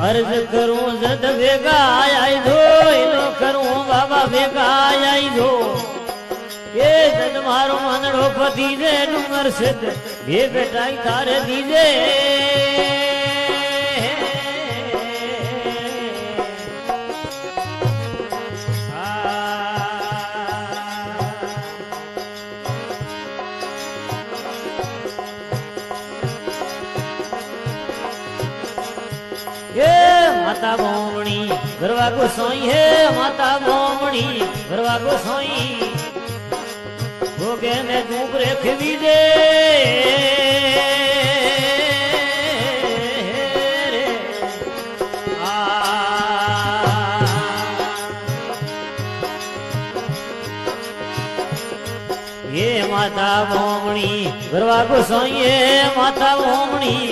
अर्ज करूं जद वेगा आई दो इनो करूं बाबा वेगा आई दो ये जद मारो मनड़ो पति दे डूंगर सिद्ध ये बेटा तारे दीजे माता भोमणी गरवा गोसाई है माता भोमणी गरवा गोसाई भोगे ने धूप रेखवी दे ये माता भोमणी गरवा गोसाई है माता भोमणी